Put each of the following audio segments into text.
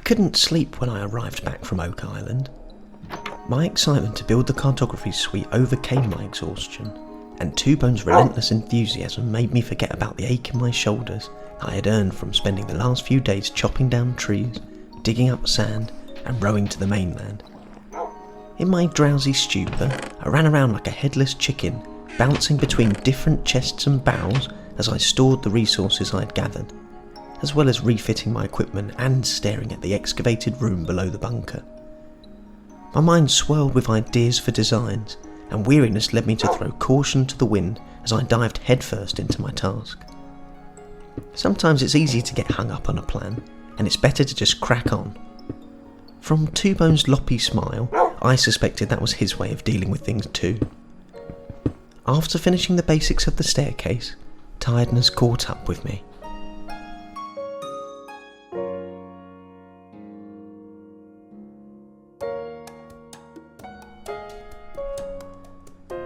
couldn't sleep when I arrived back from Oak Island. My excitement to build the cartography suite overcame my exhaustion, and Twobone's relentless enthusiasm made me forget about the ache in my shoulders I had earned from spending the last few days chopping down trees, digging up sand, and rowing to the mainland. In my drowsy stupor, I ran around like a headless chicken, bouncing between different chests and barrels as I stored the resources I had gathered, as well as refitting my equipment and staring at the excavated room below the bunker. My mind swirled with ideas for designs, and weariness led me to throw caution to the wind as I dived headfirst into my task. Sometimes it's easy to get hung up on a plan, and it's better to just crack on. From Twobone's loppy smile, I suspected that was his way of dealing with things too. After finishing the basics of the staircase, tiredness caught up with me.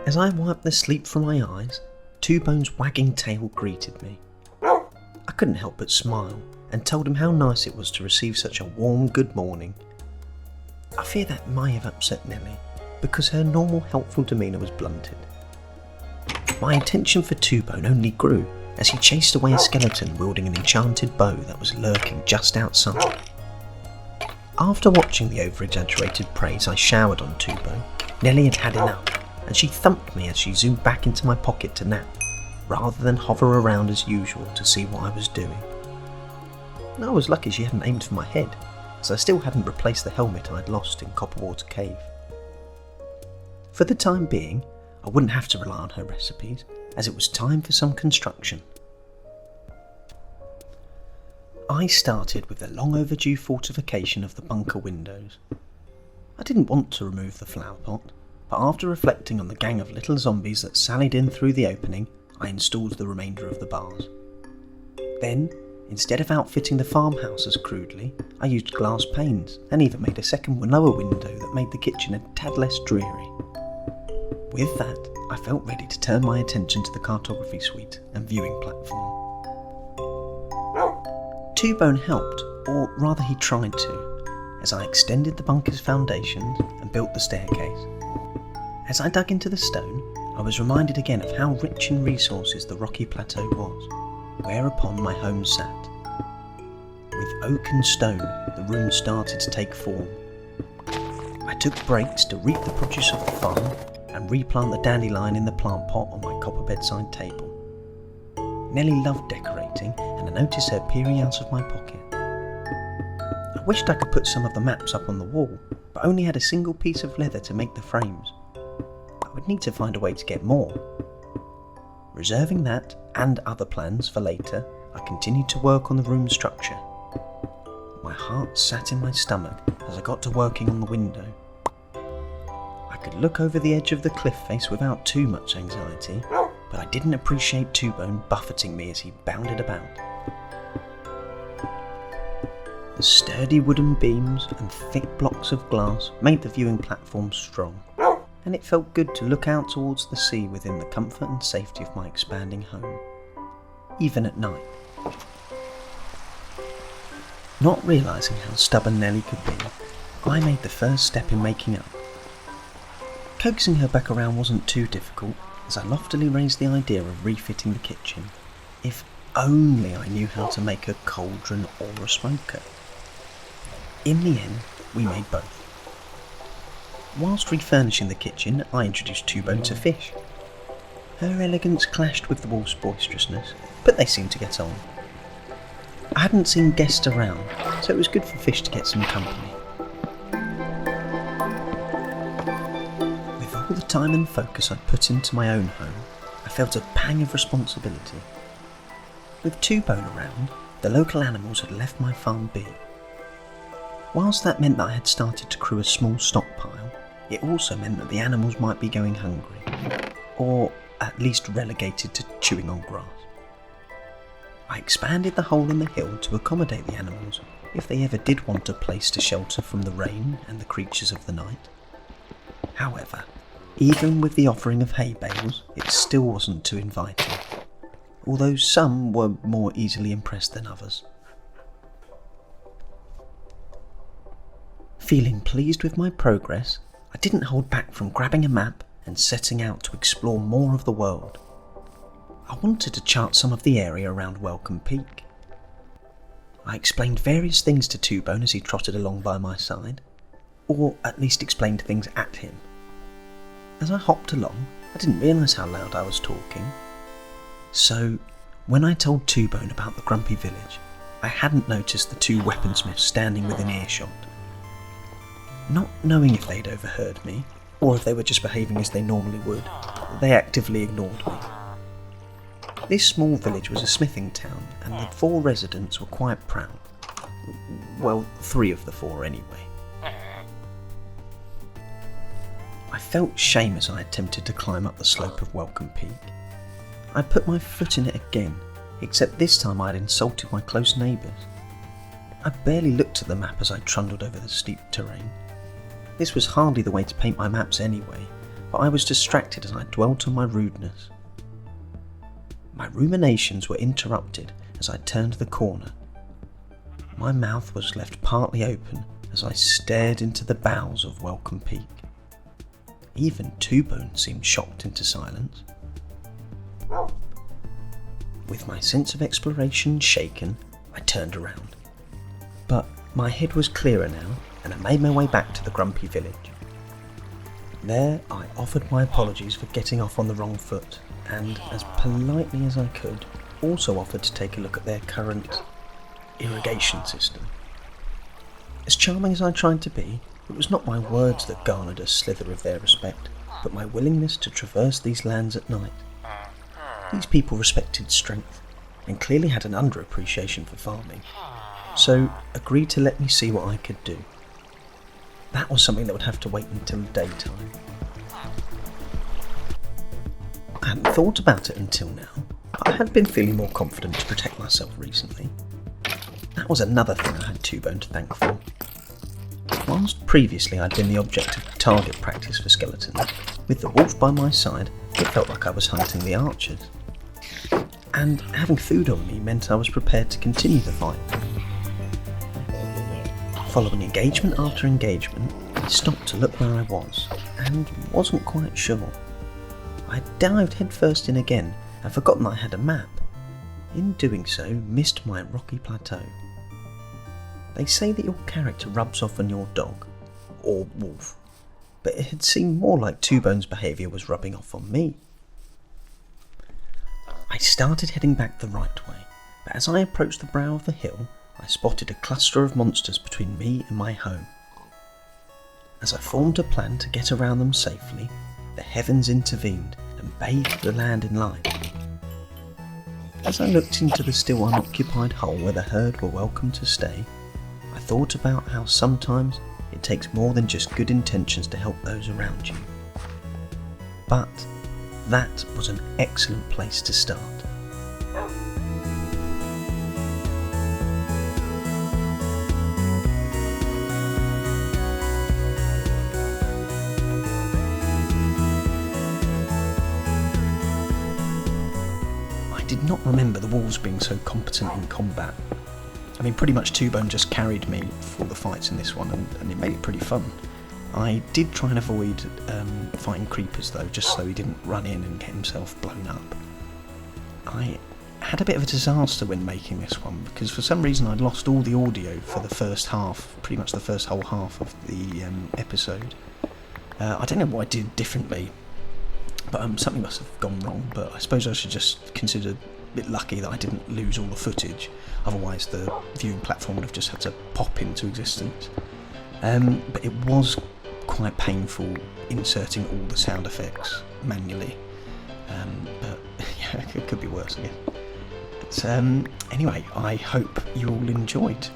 As I wiped the sleep from my eyes, Twobone's wagging tail greeted me. I couldn't help but smile and told him how nice it was to receive such a warm good morning. I fear that may have upset Nellie, because her normal helpful demeanour was blunted. My attention for Twobone only grew as he chased away a skeleton wielding an enchanted bow that was lurking just outside. After watching the over-exaggerated praise I showered on Twobone, Nellie had had enough, and she thumped me as she zoomed back into my pocket to nap, rather than hover around as usual to see what I was doing. I was lucky she hadn't aimed for my head, as I still hadn't replaced the helmet I'd lost in Copperwater Cave. For the time being, I wouldn't have to rely on her recipes, as it was time for some construction. I started with the long overdue fortification of the bunker windows. I didn't want to remove the flower pot, but after reflecting on the gang of little zombies that sallied in through the opening, I installed the remainder of the bars. Then, instead of outfitting the farmhouse as crudely, I used glass panes and even made a second lower window that made the kitchen a tad less dreary. With that, I felt ready to turn my attention to the cartography suite and viewing platform. Twobone helped, or rather he tried to, as I extended the bunker's foundations and built the staircase. As I dug into the stone, I was reminded again of how rich in resources the rocky plateau was, whereupon my home sat. With oak and stone, the room started to take form. I took breaks to reap the produce of the farm and replant the dandelion in the plant pot on my copper bedside table. Nellie loved decorating, and I noticed her peering out of my pocket. I wished I could put some of the maps up on the wall, but only had a single piece of leather to make the frames. I would need to find a way to get more. Reserving that and other plans for later, I continued to work on the room structure. My heart sat in my stomach as I got to working on the window. I could look over the edge of the cliff face without too much anxiety, but I didn't appreciate Twobone buffeting me as he bounded about. The sturdy wooden beams and thick blocks of glass made the viewing platform strong, and it felt good to look out towards the sea within the comfort and safety of my expanding home, even at night. Not realising how stubborn Nellie could be, I made the first step in making up. Coaxing her back around wasn't too difficult, as I loftily raised the idea of refitting the kitchen, if only I knew how to make a cauldron or a smoker. In the end, we made both. Whilst refurnishing the kitchen, I introduced Twobone to fish. Her elegance clashed with the wolf's boisterousness, but they seemed to get on. I hadn't seen guests around, so it was good for fish to get some company. With all the time and focus I'd put into my own home, I felt a pang of responsibility. With Twobone around, the local animals had left my farm be. Whilst that meant that I had started to crew a small stockpile, it also meant that the animals might be going hungry, or at least relegated to chewing on grass. I expanded the hole in the hill to accommodate the animals if they ever did want a place to shelter from the rain and the creatures of the night. However, even with the offering of hay bales, it still wasn't too inviting, although some were more easily impressed than others. Feeling pleased with my progress, I didn't hold back from grabbing a map and setting out to explore more of the world. I wanted to chart some of the area around Welcome Peak. I explained various things to Twobone as he trotted along by my side, or at least explained things at him. As I hopped along, I didn't realise how loud I was talking. So, when I told Twobone about the Grumpy Village, I hadn't noticed the two weaponsmiths standing within earshot. Not knowing if they'd overheard me, or if they were just behaving as they normally would, they actively ignored me. This small village was a smithing town, and the 4 residents were quite proud. Well, 3 of the 4 anyway. I felt shame as I attempted to climb up the slope of Welcome Peak. I put my foot in it again, except this time I had insulted my close neighbours. I barely looked at the map as I trundled over the steep terrain. This was hardly the way to paint my maps anyway, but I was distracted as I dwelt on my rudeness. My ruminations were interrupted as I turned the corner. My mouth was left partly open as I stared into the bowels of Welcome Peak. Even Twobone seemed shocked into silence. With my sense of exploration shaken, I turned around. But my head was clearer now, and I made my way back to the Grumpy Village. There I offered my apologies for getting off on the wrong foot, and as politely as I could, also offered to take a look at their current irrigation system. As charming as I tried to be, it was not my words that garnered a slither of their respect, but my willingness to traverse these lands at night. These people respected strength, and clearly had an underappreciation for farming, so agreed to let me see what I could do. That was something that would have to wait until daytime. I hadn't thought about it until now, but I had been feeling more confident to protect myself recently. That was another thing I had Twobone to thank for. Whilst previously I'd been the object of target practice for skeletons, with the wolf by my side, it felt like I was hunting the archers. And having food on me meant I was prepared to continue the fight. Following engagement after engagement, I stopped to look where I was, and wasn't quite sure. I dived headfirst in again, and forgotten I had a map. In doing so, missed my rocky plateau. They say that your character rubs off on your dog, or wolf, but it had seemed more like Twobone's behaviour was rubbing off on me. I started heading back the right way, but as I approached the brow of the hill, I spotted a cluster of monsters between me and my home. As I formed a plan to get around them safely, the heavens intervened and bathed the land in light. As I looked into the still unoccupied hole where the herd were welcome to stay, I thought about how sometimes it takes more than just good intentions to help those around you. But that was an excellent place to start. I did not remember the wolves being so competent in combat. I mean, pretty much Twobone just carried me for the fights in this one, and it made it pretty fun. I did try and avoid fighting creepers though, just so he didn't run in and get himself blown up. I had a bit of a disaster when making this one, because for some reason I'd lost all the audio for the first half, pretty much the first whole half of the episode. I don't know what I did differently, but something must have gone wrong, but I suppose I should just consider a bit lucky that I didn't lose all the footage, otherwise the viewing platform would have just had to pop into existence. But it was quite painful inserting all the sound effects manually, but yeah, it could be worse, I guess. But anyway, I hope you all enjoyed.